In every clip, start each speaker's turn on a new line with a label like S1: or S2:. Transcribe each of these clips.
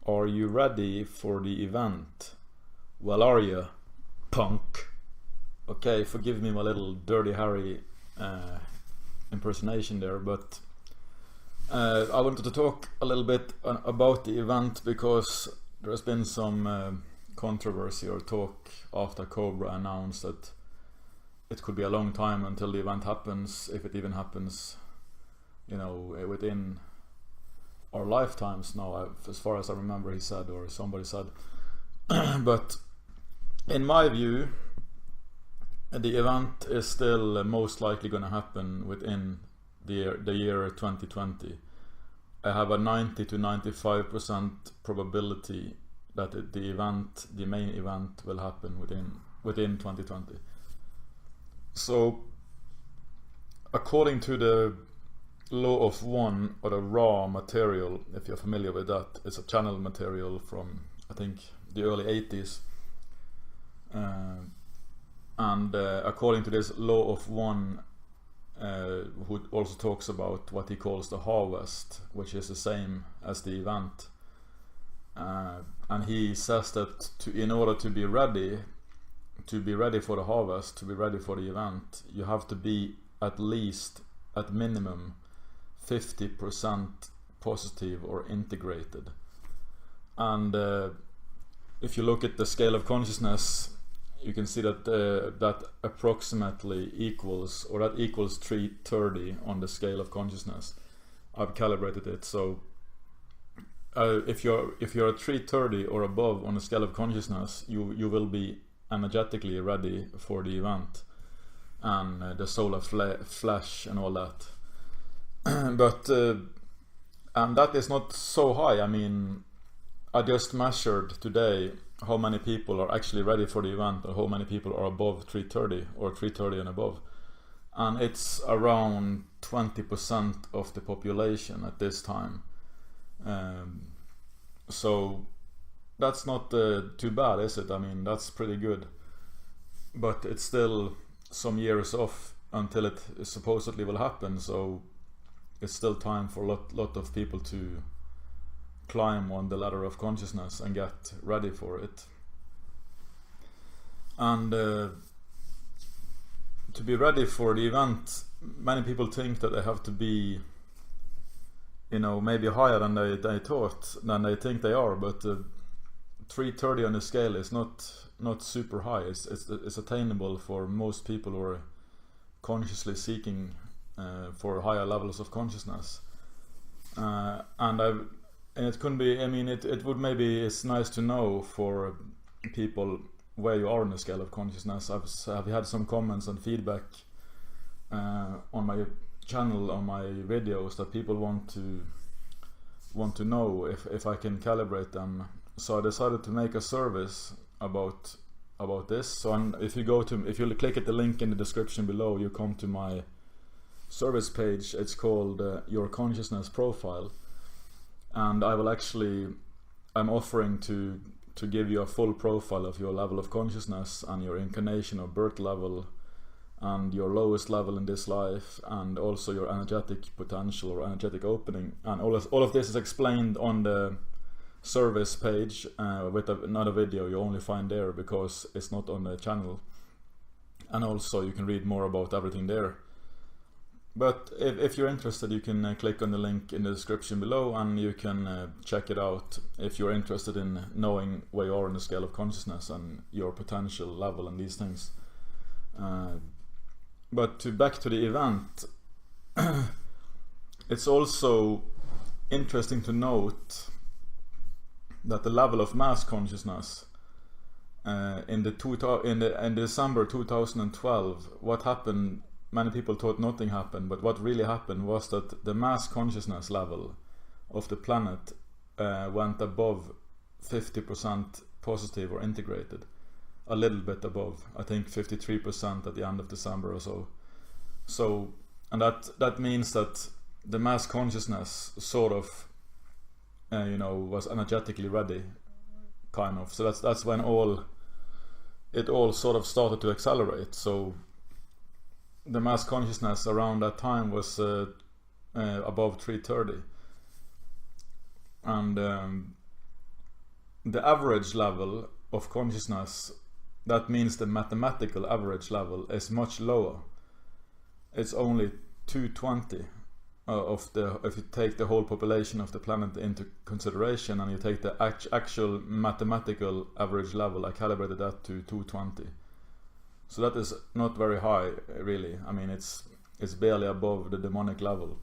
S1: Are you ready for the event? Well, are you, punk? Okay, forgive me my little Dirty Harry impersonation there, but I wanted to talk a little bit about the event because there's been some controversy or talk after Cobra announced that it could be a long time until the event happens, if it even happens, you know, within our lifetimes now, as far as I remember, he said, or somebody said. But in my view, the event is still most likely going to happen within the year 2020. I have a 90 to 95% probability that the main event will happen within 2020. So, according to the law of one, or the raw material, if you're familiar with that, it's a channel material from, I think, the early 80s. And according to this law of one, who also talks about what he calls the harvest, which is the same as the event. And he says that in order to be ready for the harvest, to be ready for the event, you have to be at minimum 50% positive or integrated. And if you look at the scale of consciousness, you can see that that approximately equals 330 on the scale of consciousness. I've calibrated it, so if you're at 330 or above on the scale of consciousness, you will be energetically ready for the event and the solar flesh and all that. But and that is not so high. I mean, I just measured today how many people are actually ready for the event and how many people are above 330 or 330 and above, and it's around 20% of the population at this time. So that's not too bad, is it? I mean, that's pretty good, but it's still some years off until it supposedly will happen, so it's still time for a lot of people to climb on the ladder of consciousness and get ready for it. And to be ready for the event, many people think that they have to be, you know, maybe higher than they think they are, but 330 on the scale is not super high. It's attainable for most people who are consciously seeking for higher levels of consciousness. And it could be, I mean, it would maybe, it's nice to know for people where you are on the scale of consciousness. I've had some comments and feedback on my channel, on my videos, that people want to know if I can calibrate them. So I decided to make a service about this. So if you click at the link in the description below, you come to my service page. It's called Your Consciousness Profile. And I'm offering to give you a full profile of your level of consciousness and your incarnation or birth level and your lowest level in this life, and also your energetic potential or energetic opening. And all of this is explained on the service page with another video you only find there because it's not on the channel. And also you can read more about everything there. But if you're interested, you can click on the link in the description below and you can check it out if you're interested in knowing where you are on the scale of consciousness and your potential level and these things. But back to the event, it's also interesting to note that the level of mass consciousness in December 2012, what happened? Many people thought nothing happened, but what really happened was that the mass consciousness level of the planet went above 50% positive or integrated. A little bit above, I think 53% at the end of December or so. And that means that the mass consciousness sort of, was energetically ready, kind of. So that's when it all sort of started to accelerate. So the mass consciousness around that time was above 330, and the average level of consciousness, that means the mathematical average level, is much lower. It's only 220 if you take the whole population of the planet into consideration, and you take the actual mathematical average level, I calibrated that to 220. So that is not very high, really. I mean, it's barely above the demonic level.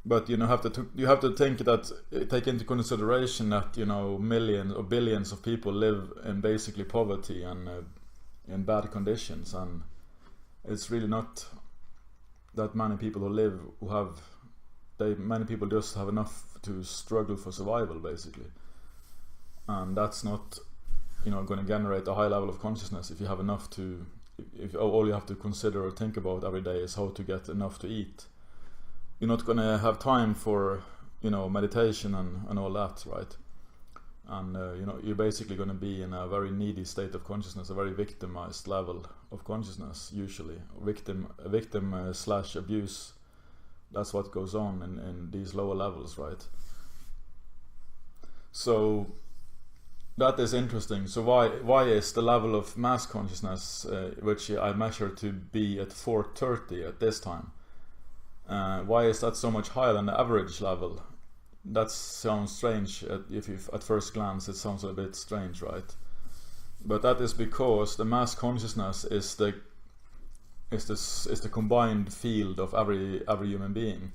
S1: But you have to think that, take into consideration that millions or billions of people live in basically poverty and in bad conditions, and it's really not that many people many people just have enough to struggle for survival, basically. And that's not going to generate a high level of consciousness if you have enough to, if all you have to consider or think about every day is how to get enough to eat. You're not going to have time for meditation and all that, right? And you're basically going to be in a very needy state of consciousness, a very victimized level of consciousness, usually victim / abuse. That's what goes on in these lower levels, right? So that is interesting. So why is the level of mass consciousness, which I measure to be at 430 at this time, why is that so much higher than the average level? That sounds strange. At first glance it sounds a bit strange, right? But that is because the mass consciousness is the combined field of every human being.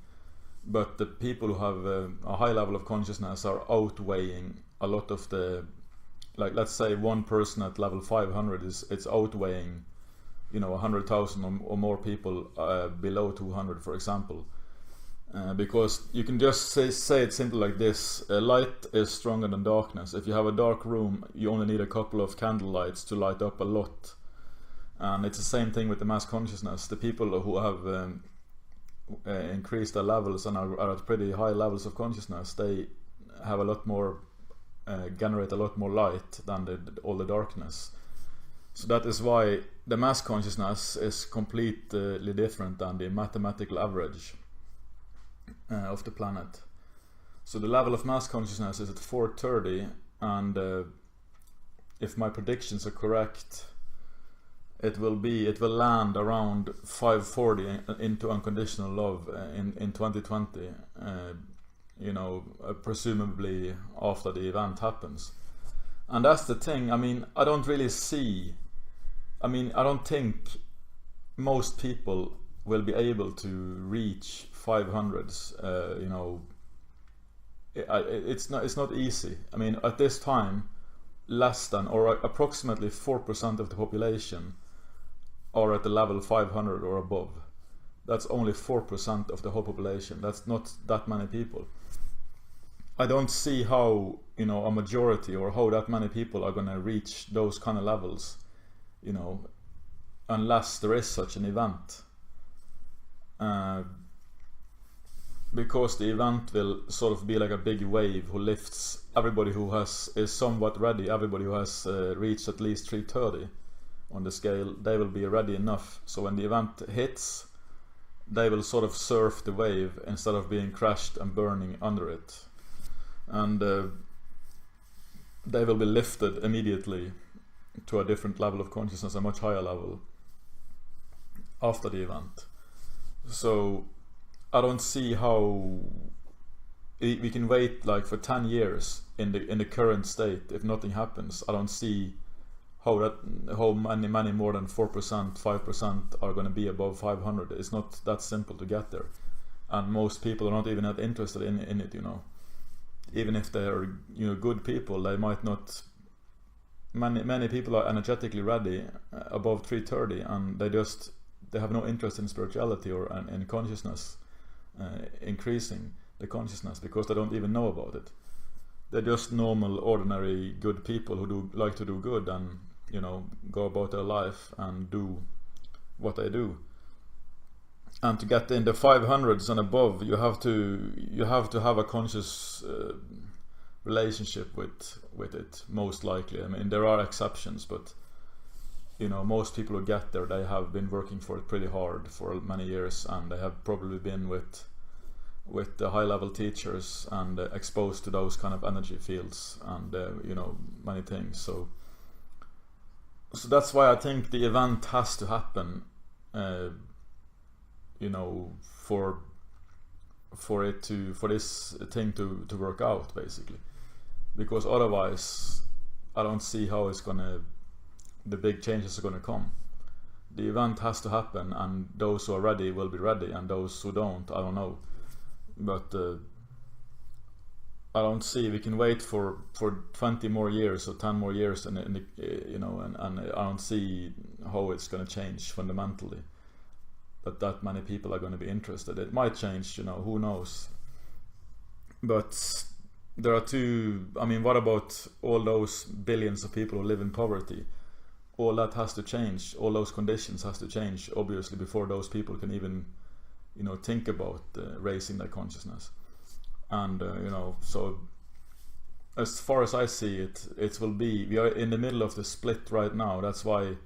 S1: But the people who have a high level of consciousness are outweighing a lot of the, like, let's say one person at level 500 it's outweighing 100,000 or more people below 200, for example. Because you can just say it simple like this: light is stronger than darkness. If you have a dark room, you only need a couple of candle lights to light up a lot. And it's the same thing with the mass consciousness. The people who have increased their levels and are at pretty high levels of consciousness, they have a lot more, generate a lot more light than all the darkness. So that is why the mass consciousness is completely different than the mathematical average of the planet. So the level of mass consciousness is at 430, and if my predictions are correct, it will land around 540 into unconditional love in 2020, presumably after the event happens. And that's the thing. I mean, I don't think most people will be able to reach 500s. It's not easy. I mean, at this time, less than or approximately 4% of the population are at the level 500 or above. That's only 4% of the whole population. That's not that many people. I don't see how a majority, or how that many people are going to reach those kind of levels, unless there is such an event. Because the event will sort of be like a big wave who lifts everybody who is somewhat ready. Everybody who has reached at least 330 on the scale, they will be ready enough. So when the event hits, they will sort of surf the wave instead of being crashed and burning under it. And they will be lifted immediately to a different level of consciousness, a much higher level, after the event. So I don't see how we can wait like for 10 years in the current state if nothing happens. I don't see how many more than 4%, 5% are going to be above 500. It's not that simple to get there, and most people are not even that interested in it. Even if they're good people, they might not. Many people are energetically ready above 330, and they have no interest in spirituality or in consciousness, increasing the consciousness, because they don't even know about it. They're just normal, ordinary, good people who like to do good and go about their life and do what they do. And to get in the 500s and above, you have to have a conscious relationship with it, most likely. I mean, there are exceptions, but most people who get there, they have been working for it pretty hard for many years, and they have probably been with with the high-level teachers and exposed to those kind of energy fields and many things. So that's why I think the event has to happen, for this thing to work out, basically, because otherwise I don't see how the big changes are gonna come. The event has to happen, and those who are ready will be ready, and those who don't, I don't know. But I don't see we can wait for 20 more years or 10 more years, and I don't see how it's going to change fundamentally. That many people are going to be interested. It might change, who knows. But there are two. I mean, what about all those billions of people who live in poverty? All that has to change. All those conditions has to change, obviously, before those people can even think about raising their consciousness. And so as far as I see it, we are in the middle of the split right now. That's why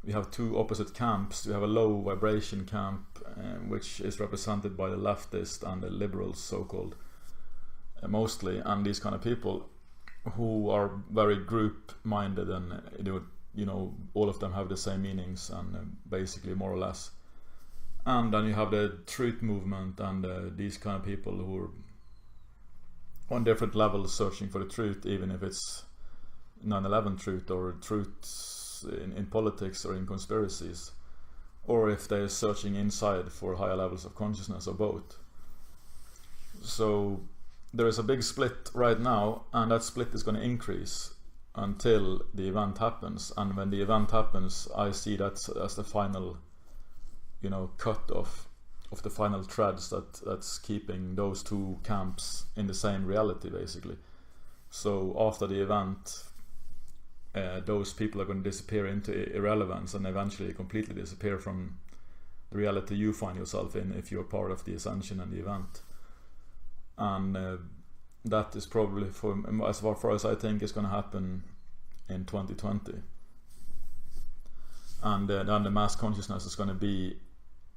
S1: we have two opposite camps. We have a low vibration camp, which is represented by the leftist and the liberals, so-called, mostly, and these kind of people who are very group-minded, and all of them have the same meanings, and basically more or less. And then you have the truth movement and these kind of people who are on different levels searching for the truth, even if it's 9/11 truth or truth in politics or in conspiracies, or if they're searching inside for higher levels of consciousness, or both. So there is a big split right now, and that split is going to increase until the event happens. And when the event happens, I see that as the final cut of the final threads that's keeping those two camps in the same reality, basically. So after the event, those people are going to disappear into irrelevance and eventually completely disappear from the reality you find yourself in if you're part of the ascension and the event. And that is probably, as far as I think, is going to happen in 2020. And then the mass consciousness is going to be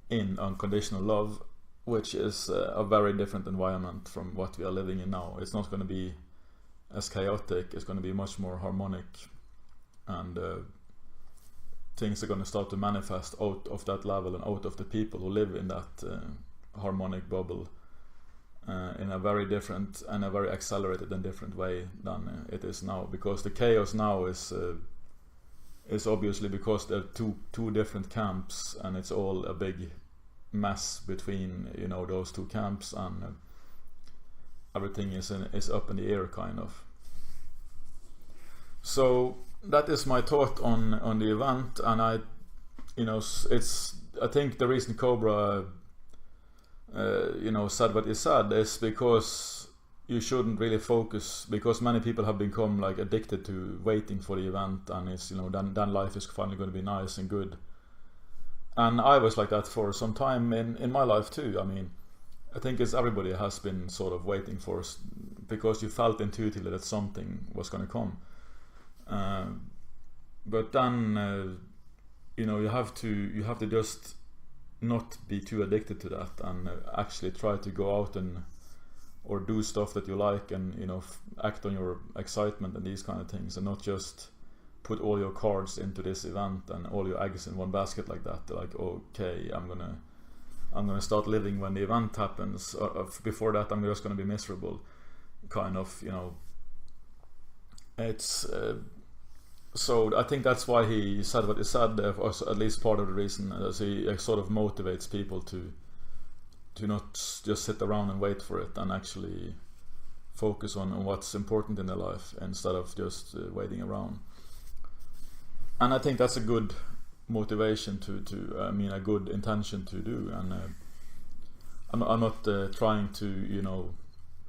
S1: in unconditional love, which is a very different environment from what we are living in now. It's not going to be as chaotic. It's going to be much more harmonic, and things are going to start to manifest out of that level and out of the people who live in that harmonic bubble in a very different and a very accelerated and different way than it is now, because the chaos now is obviously because there are two different camps, and it's all a big mess between those two camps, and everything is up in the air, kind of. So that is my thought on the event, and I think the reason Cobra said what he said is because you shouldn't really focus, because many people have become like addicted to waiting for the event, and it's then life is finally going to be nice and good. And I was like that for some time in my life too. I mean, I think everybody has been sort of waiting for, because you felt intuitively that something was going to come. But then you have to just not be too addicted to that, and actually try to go out or do stuff that you like, and act on your excitement and these kind of things, and not just put all your cards into this event and all your eggs in one basket like that. Like, okay, I'm gonna start living when the event happens. Before that, I'm just gonna be miserable, kind of. It's so I think that's why he said what he said, or at least part of the reason, as he sort of motivates people to not just sit around and wait for it, and actually focus on what's important in their life instead of just waiting around. And I think that's a good motivation a good intention to do. And I'm not trying to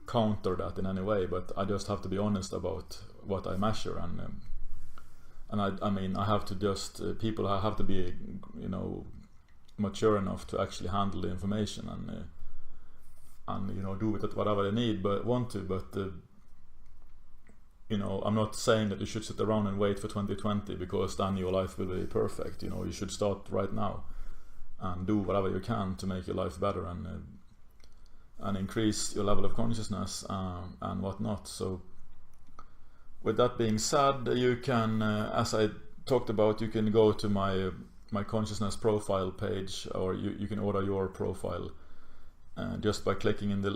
S1: counter that in any way, but I just have to be honest about what I measure, and I have to just people have to be mature enough to actually handle the information and do with it whatever they need, but I'm not saying that you should sit around and wait for 2020, because then your life will be perfect. You should start right now and do whatever you can to make your life better, and and increase your level of consciousness and whatnot. So with that being said, you can, as I talked about, you can go to my consciousness profile page, or you can order your profile just by clicking in the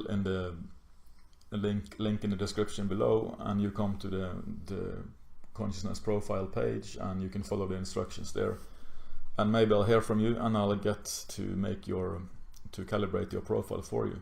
S1: link in the description below, and you come to the consciousness profile page, and you can follow the instructions there, and maybe I'll hear from you and I'll get to calibrate your profile for you.